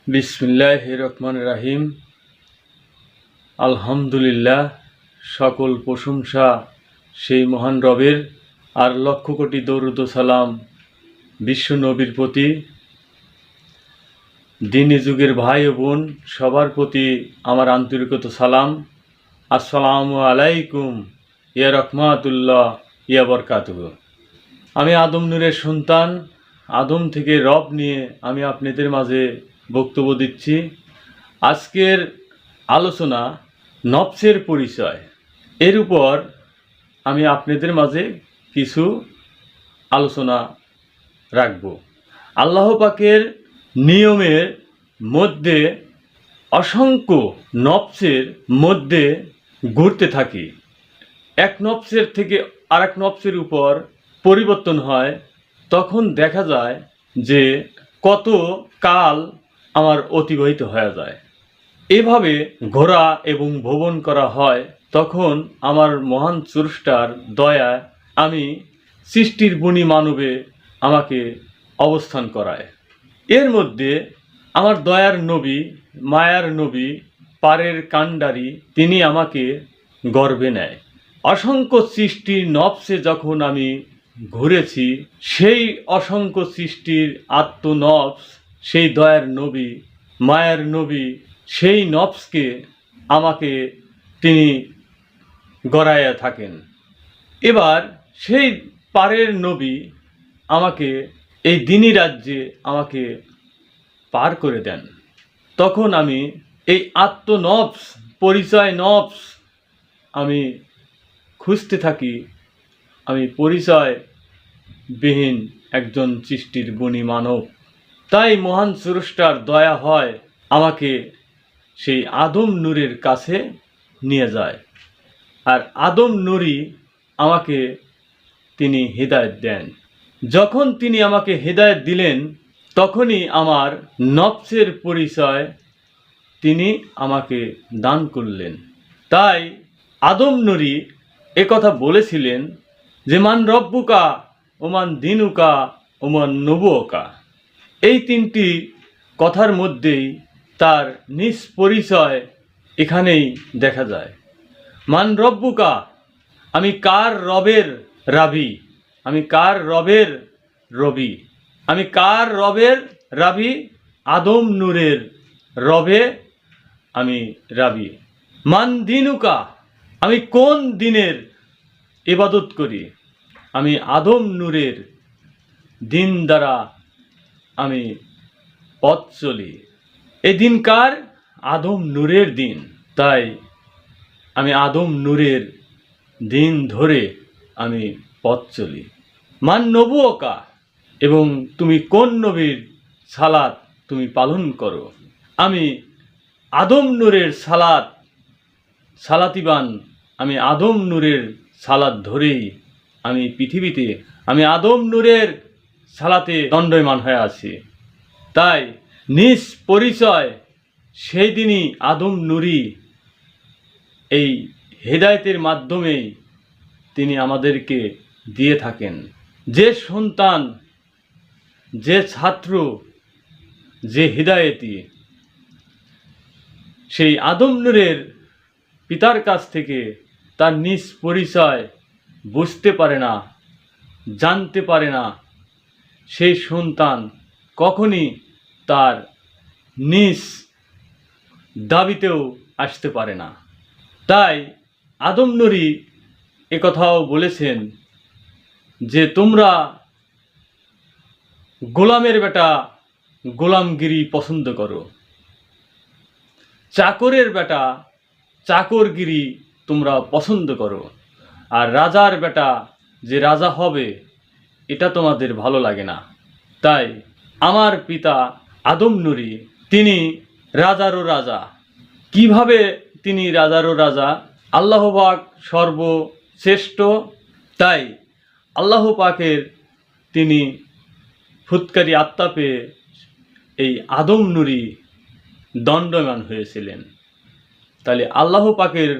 বিসমিল্লাহির রহমানির রহিম। আলহামদুলিল্লাহ, সকল প্রশংসা সেই মহান রবের, আর লক্ষ কোটি দরুদ ও সালাম বিশ্ব নবীর প্রতি। দিনী যুগের ভাই ও বোন সবার প্রতি আমার আন্তরিকত সালাম। আসসালামু আলাইকুম ইয়া রহমাতুল্লাহ ইয়া বরকাতুহু। আমি আদম নূরের সন্তান, আদম থেকে রব নিয়ে আমি আপনাদের মাঝে বক্তব্য দিচ্ছি। আজকের আলোচনা নফসের পরিচয়, এর উপর আমি আপনাদের মাঝে কিছু আলোচনা রাখব। আল্লাহ পাকের নিয়মের মধ্যে অসংখ্য নফসের মধ্যে ঘুরতে থাকি। এক নফসের থেকে আরেক নফসের উপর পরিবর্তন হয়, তখন দেখা যায় যে কত কাল আমার অতিবাহিত হয়ে যায়। এভাবে ঘোরা এবং ভ্রমণ করা হয়। তখন আমার মহান স্রষ্টার দয়ায় আমি সৃষ্টির বনি মানবে আমাকে অবস্থান করায়। এর মধ্যে আমার দয়ার নবী, মায়ার নবী, পারের কাণ্ডারি, তিনি আমাকে গর্বে নেয়। অসংখ্য সৃষ্টির নফসে যখন আমি ঘুরেছি, সেই অসংখ্য সৃষ্টির আত্মনফস, সেই দয়ার নবী, মায়ার নবী, সেই নফসকে আমাকে তিনি গড়াইয়া থাকেন। এবার সেই পারের নবী আমাকে এই দিনী রাজ্যে আমাকে পার করে দেন। তখন আমি এই আত্মনফস, পরিচয় নফস আমি খুঁজতে থাকি। আমি পরিচয়বিহীন একজন সৃষ্টির বনি মানব। তাই মহান স্রষ্টার দয়া হয়, আমাকে সেই আদম নূরের কাছে নিয়ে যায়। আর আদম নূরই আমাকে তিনি হেদায়েত দেন। যখন তিনি আমাকে হেদায়েত দিলেন, তখনই আমার নফসের পরিচয় তিনি আমাকে দান করলেন। তাই আদম নূরই একথা বলেছিলেন যে মান রব্বুকা ওমান দিনুকা ওমান নবুকা। এই তিনটি কথার মধ্যেই তার নিজ পরিচয় এখানেই দেখা যায়। মান রব্বুকা, আমি কার রবের রাবি, আমি কার রবের রবি, আমি কার রবের রাবি, আদম নূরের রবে আমি রাবি। মান দিনুকা, আমি কোন দিনের ইবাদত করি, আমি আদম নূরের দিন দ্বারা আমি পথ চলি। এই দিন কার? আদম নূরের দিন। তাই আমি আদম নূরের দিন ধরে আমি পথ চলি। মান নবুয়কা, এবং তুমি কোন নবীর সালাত তুমি পালন করো, আমি আদম নূরের সালাতিবান, আমি আদম নূরের সালাত ধরেই আমি পৃথিবীতে, আমি আদম নূরের সালাতে দণ্ডায়মান হয়ে আছি। তাই নিজ পরিচয় সেই দিনই আদম নূরই এই হেদায়েতের মাধ্যমেই তিনি আমাদেরকে দিয়ে থাকেন। যে সন্তান, যে ছাত্র, যে হিদায়েতি সেই আদম নূরের পিতার কাছ থেকে তার নিজ পরিচয় বুঝতে পারে না, জানতে পারে না, সেই সন্তান কখনই তার নিজ দাবিতেও আসতে পারে না। তাই আদম নূরই একথাও বলেছেন যে তোমরা গোলামের বেটা গোলামগিরি পছন্দ করো, চাকরের বেটা চাকরগিরি তোমরা পছন্দ করো, আর রাজার বেটা যে রাজা হবে এটা তোমাদের ভালো লাগে না। তাই আমার পিতা আদম নূরই তিনি রাজারও রাজা। কিভাবে তিনি রাজারও রাজা? আল্লাহ পাক সর্বশ্রেষ্ঠ, তাই আল্লাহ পাকের তিনি ফুৎকারি আত্মা পেয়ে এই আদম নূরই দণ্ডায়মান হয়েছিলেন। তাহলে আল্লাহ পাকের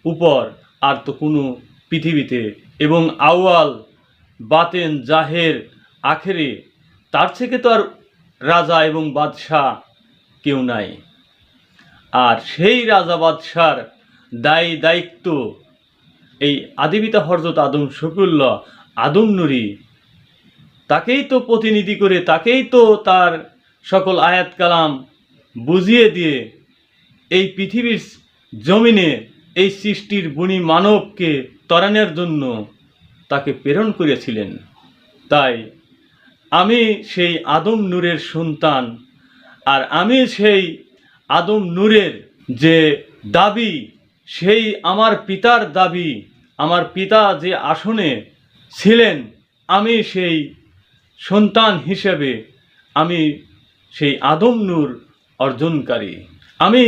উপর আর তো কোনো পৃথিবীতে এবং আউয়াল, বাতেন, জাহের, আখেরে তার থেকে তো আর রাজা এবং বাদশাহ কেউ নাই। আর সেই রাজা বাদশার দায়িত্ব এই আদিপিতা হযরত আদম শফিউল্লাহ আদম নূরী, তাকেই তো প্রতিনিধি করে, তাকেই তো তার সকল আয়াত কালাম বুঝিয়ে দিয়ে এই পৃথিবীর জমিনে এই সৃষ্টির গুণী মানবকে ত্বরানোর জন্য তাকে প্রেরণ করেছিলেন। তাই আমি সেই আদম নূরের সন্তান, আর আমি সেই আদম নূরের যে দাবি, সেই আমার পিতার দাবি, আমার পিতা যে আসনে ছিলেন, আমি সেই সন্তান হিসেবে আমি সেই আদম নূর অর্জনকারী। আমি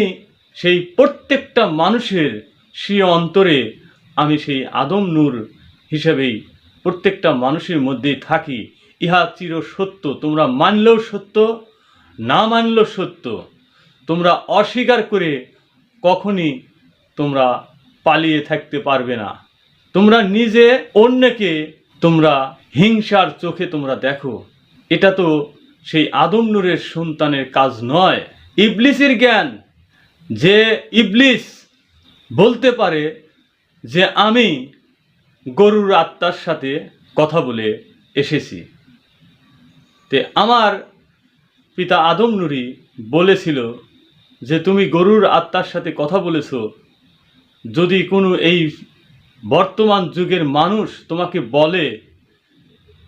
সেই প্রত্যেকটা মানুষের স্বীয় অন্তরে আমি সেই আদম নূর হিসেবেই প্রত্যেকটা মানুষের মধ্যেই থাকি। ইহা চির সত্য, তোমরা মানলেও সত্য, না মানলেও সত্য। তোমরা অস্বীকার করে কখনই তোমরা পালিয়ে থাকতে পারবে না। তোমরা নিজে অন্যকে তোমরা হিংসার চোখে তোমরা দেখো, এটা তো সেই আদম নূরের সন্তানের কাজ নয়। ইবলিসের জ্ঞান, যে ইবলিস বলতে পারে যে আমি গরুর আত্মার সাথে কথা বলে এসেছি, তে আমার পিতা আদম নূরী বলেছিল যে তুমি গরুর আত্মার সাথে কথা বলেছ, যদি কোনো এই বর্তমান যুগের মানুষ তোমাকে বলে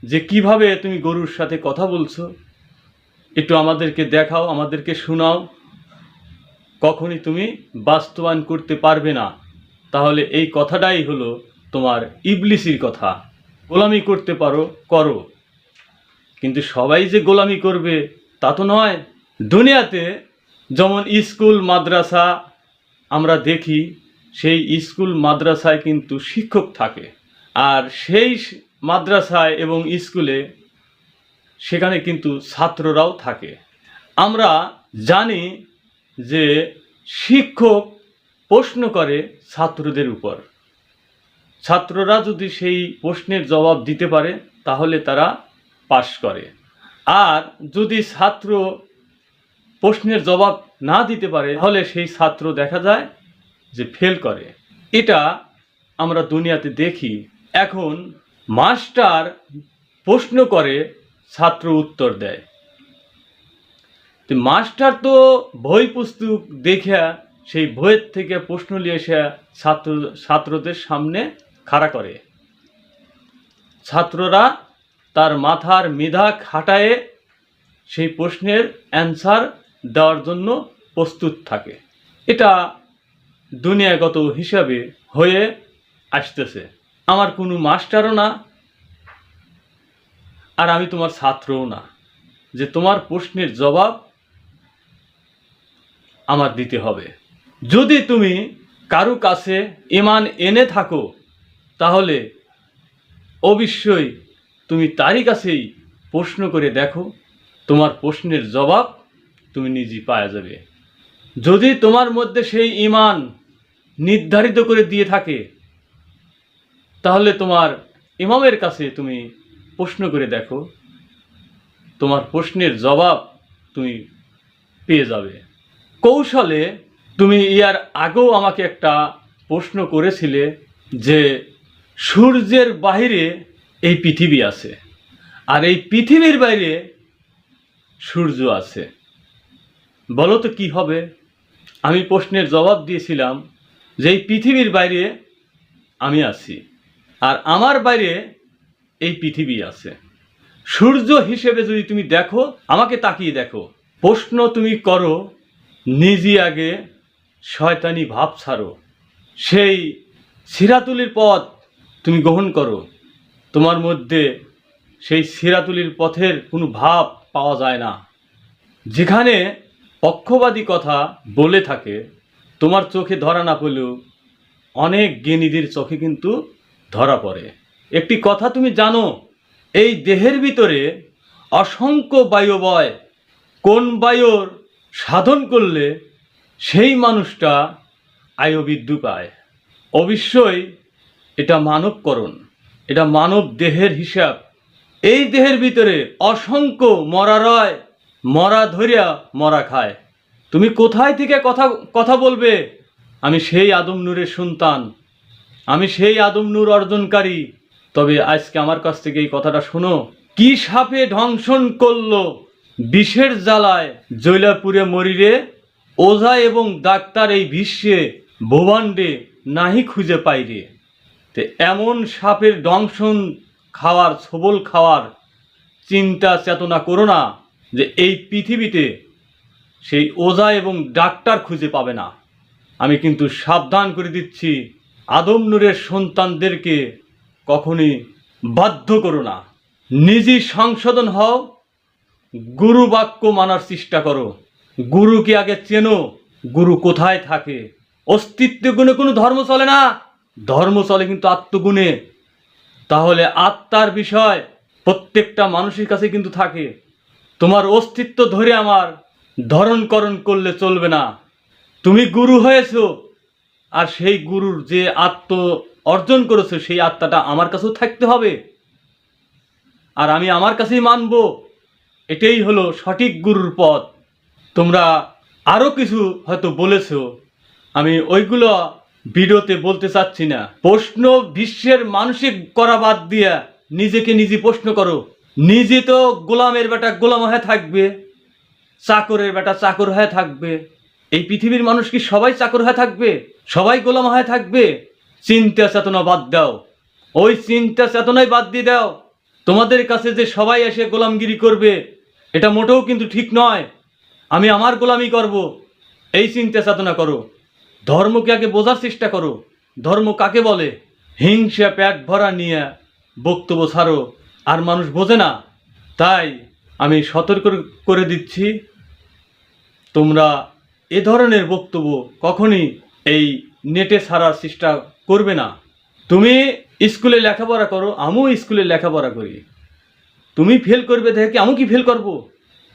যে কিভাবে তুমি গরুর সাথে কথা বলছো, একটু আমাদেরকে দেখাও, আমাদেরকে শোনাও, কখনই তুমি বাস্তবায়ন করতে পারবে না। তাহলে এই কথাটাই হলো তোমার ইবলিসির কথা। গোলামি করতে পারো করো, কিন্তু সবাই যে গোলামি করবে তা তো নয়। দুনিয়াতে যেমন স্কুল মাদ্রাসা আমরা দেখি, সেই স্কুল মাদ্রাসায় কিন্তু শিক্ষক থাকে, আর সেই মাদ্রাসায় এবং স্কুলে সেখানে কিন্তু ছাত্ররাও থাকে। আমরা জানি যে শিক্ষক প্রশ্ন করে ছাত্রদের উপর, ছাত্ররা যদি সেই প্রশ্নের জবাব দিতে পারে তাহলে তারা পাস করে, আর যদি ছাত্র প্রশ্নের জবাব না দিতে পারে তাহলে সেই ছাত্র দেখা যায় যে ফেল করে। এটা আমরা দুনিয়াতে দেখি। এখন মাস্টার প্রশ্ন করে, ছাত্র উত্তর দেয়। তো মাস্টার তো বই পুস্তক দেখে সেই বইয়ের থেকে প্রশ্ন নিয়ে এসে ছাত্রদের সামনে খাড়া করে। ছাত্ররা তার মাথার মেধা খাটায়ে সেই প্রশ্নের অ্যান্সার দেওয়ার জন্য প্রস্তুত থাকে। এটা দুনিয়াগত হিসাবে হয়ে আসতেছে। আমার কোনো মাস্টারও না, আর আমি তোমার ছাত্রও না যে তোমার প্রশ্নের জবাব আমার দিতে হবে। যদি তুমি কারো কাছে ঈমান এনে থাকো তাহলে অবশ্যই তুমি তারই কাছেই প্রশ্ন করে দেখো, তোমার প্রশ্নের জবাব তুমি নিজেই পাওয়া যাবে। যদি তোমার মধ্যে সেই ঈমান নির্ধারিত করে দিয়ে থাকে তাহলে তোমার ইমামের কাছে তুমি প্রশ্ন করে দেখো, তোমার প্রশ্নের জবাব তুমি পেয়ে যাবে। কৌশলে তুমি ইয়ার আগেও আমাকে একটা প্রশ্ন করেছিলে যে সূর্যের বাইরে এই পৃথিবী আছে, আর এই পৃথিবীর বাইরে সূর্য আছে, বলো তো কি হবে? আমি প্রশ্নের জবাব দিয়েছিলাম যে এই পৃথিবীর বাইরে আমি আছি, আর আমার বাইরে এই পৃথিবী আছে। সূর্য হিসেবে যদি তুমি দেখো, আমাকে তাকিয়ে দেখো। প্রশ্ন তুমি করো, নিজে আগে শয়তানি ভাব ছাড়ো, সেই সিরাতুলির পথ তুমি গ্রহণ করো। তোমার মধ্যে সেই সিরাতুলির পথের কোনো ভাব পাওয়া যায় না। যেখানে পক্ষপাতী কথা বলে থাকে, তোমার চোখে ধরা না পড়লেও অনেক জ্ঞানীদের চোখে কিন্তু ধরা পড়ে। একটি কথা তুমি জানো, এই দেহের ভিতরে অসংখ্য বায়ু বয়। কোন বায়ুর সাধন করলে সেই মানুষটা আয়ুবৃদ্ধি পায়। অবশ্যই এটা মানবকরণ, এটা মানব দেহের হিসাব। এই দেহের ভিতরে অসংখ্য মরা রয়, মরা ধরিয়া মরা খায়। তুমি কোথায় থেকে কথা কথা বলবে? আমি সেই আদম নূরের সন্তান, আমি সেই আদম নূর অর্জনকারী। তবে আজকে আমার কাছ থেকে এই কথাটা শোনো। কি সাপে ধ্বংসন করলো বিষের জ্বালায় জৈলাপুরে মরিরে, ওঝা এবং ডাক্তার এই বিশ্বে ভুবণ্ডে নাহি খুঁজে পাইরে। তো এমন সাপের দংশন খাওয়ার, ছবল খাওয়ার চিন্তা চেতনা করো না যে এই পৃথিবীতে সেই ওঝা এবং ডাক্তার খুঁজে পাবে না। আমি কিন্তু সাবধান করে দিচ্ছি, আদম নূরের সন্তানদেরকে কখনই বাধ্য করো না। নিজে সংশোধন হও, গুরু বাক্য মানার চেষ্টা করো। গুরুকে আগে চেনো, গুরু কোথায় থাকে। অস্তিত্ব গুণে কোনো ধর্ম চলে না, ধর্ম চলে কিন্তু আত্মগুণে। তাহলে আত্মার বিষয় প্রত্যেকটা মানুষের কাছে কিন্তু থাকে। তোমার অস্তিত্ব ধরে আমার ধারণকরণ করলে চলবে না। তুমি গুরু হয়েছো, আর সেই গুরুর যে আত্ম অর্জন করেছো সেই আত্মাটা আমার কাছেও থাকতে হবে, আর আমি আমার কাছেই মানব। এটাই হলো সঠিক গুরুর পথ। তোমরা আরও কিছু হয়তো বলেছো, আমি ওইগুলো ভিডিওতে বলতে চাচ্ছি না। প্রশ্ন বিশ্বের মানসিক করা বাদ দিয়া নিজেকে নিজে প্রশ্ন করো। নিজে তো গোলামের বেটা গোলাম হয়ে থাকবে, চাকরের বেটা চাকর হয়ে থাকবে। এই পৃথিবীর মানুষ কি সবাই চাকর হয়ে থাকবে? সবাই গোলাম হয়ে থাকবে? চিন্তা চেতনা বাদ দাও, ওই চিন্তা চেতনাই বাদ দিয়ে দাও। তোমাদের কাছে যে সবাই এসে গোলামগিরি করবে, এটা মোটেও কিন্তু ঠিক নয়। আমি আমার গোলামি করব, এই চিন্তা চেতনা করো। ধর্মকে আগে বোঝার চেষ্টা করো, ধর্ম কাকে বলে। হিংসা পেট ভরা নিয়ে বক্তব্য ছাড়ো, আর মানুষ বোঝে না। তাই আমি সতর্ক করে দিচ্ছি, তোমরা এ ধরনের বক্তব্য কখনই এই নেটে ছাড়ার চেষ্টা করবে না। তুমি স্কুলে লেখাপড়া করো, আমিও স্কুলে লেখাপড়া করি। তুমি ফেল করবে দেখে আমি কি ফেল করব?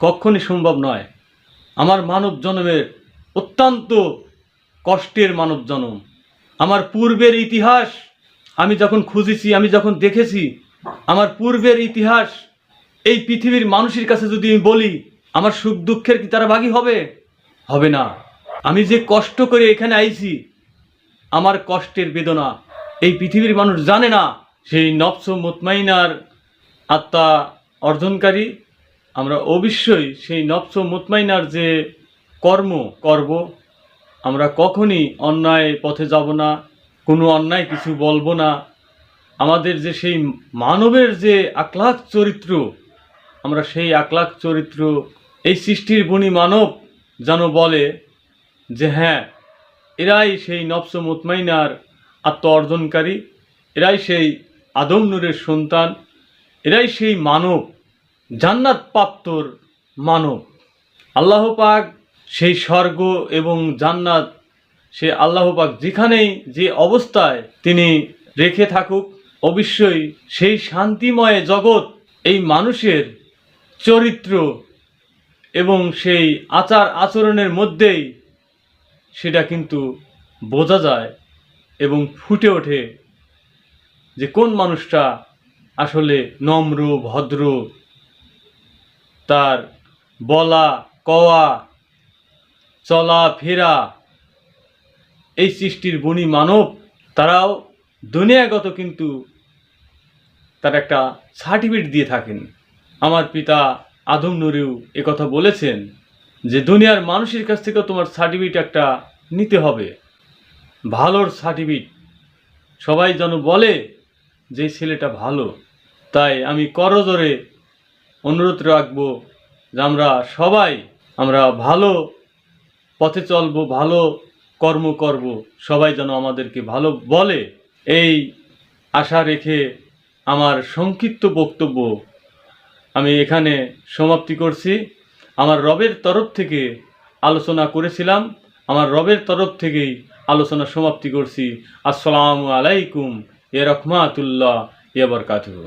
কখনই সম্ভব নয়। আমার মানব জন্মের অত্যন্ত কষ্টের মানব জন্ম। আমার পূর্বের ইতিহাস আমি যখন খুঁজেছি, আমি যখন দেখেছি আমার পূর্বের ইতিহাস, এই পৃথিবীর মানুষের কাছে যদি আমি বলি, আমার সুখ দুঃখের কি তারা ভাগী হবে? হবে না। আমি যে কষ্ট করে এখানে আইছি, আমার কষ্টের বেদনা এই পৃথিবীর মানুষ জানে না। সেই নফস মুতমাইনার আত্মা অর্জনকারী আমরা অবশ্যই সেই নফস মুতমাইনার যে কর্ম করব। আমরা কখনই অন্যায় পথে যাব না, কোনো অন্যায় কিছু বলবো না। আমাদের যে সেই মানবের যে আখলাক চরিত্র, আমরা সেই আখলাক চরিত্র এই সৃষ্টির গুণী মানব যেন বলে যে হ্যাঁ, এরাই সেই নফস মুতমাইনার আত্ম অর্জনকারী, এরাই সেই আদম নূরের সন্তান, এরাই সেই মানব, জান্নাত প্রাপ্তর মানব। আল্লাহ পাক সেই স্বর্গ এবং জান্নাত, সে আল্লাহ পাক যেখানেই যে অবস্থায় তিনি রেখে থাকুক, অবশ্যই সেই শান্তিময় জগৎ এই মানুষের চরিত্র এবং সেই আচার আচরণের মধ্যেই সেটা কিন্তু বোঝা যায় এবং ফুটে ওঠে যে কোন মানুষটা আসলে নম্র ভদ্র, তার বলা কওয়া চলা ফেরা। এই সৃষ্টির গুণী মানব তারাও দুনিয়াগত কিন্তু তার একটা সার্টিফিকেট দিয়ে থাকেন। আমার পিতা আদম নূরেও একথা বলেছেন যে দুনিয়ার মানুষের কাছ থেকে তোমার সার্টিফিকেট একটা নিতে হবে, ভালোর সার্টিফিকেট। সবাই যেন বলে যে ছেলেটা ভালো। তাই আমি করজোরে অনুরোধ রাখবো যে আমরা ভালো পথে চলবো, ভালো কর্ম করব, সবাই যেন আমাদেরকে ভালো বলে। এই আশা রেখে আমার সংক্ষিপ্ত বক্তব্য আমি এখানে সমাপ্তি করছি। আমার রবের তরফ থেকে আলোচনা করেছিলাম, আমার রবের তরফ থেকেই আলোচনা সমাপ্তি করছি। আসসালামু আলাইকুম ওয়া রাহমাতুল্লাহি ওয়া বারাকাতুহু।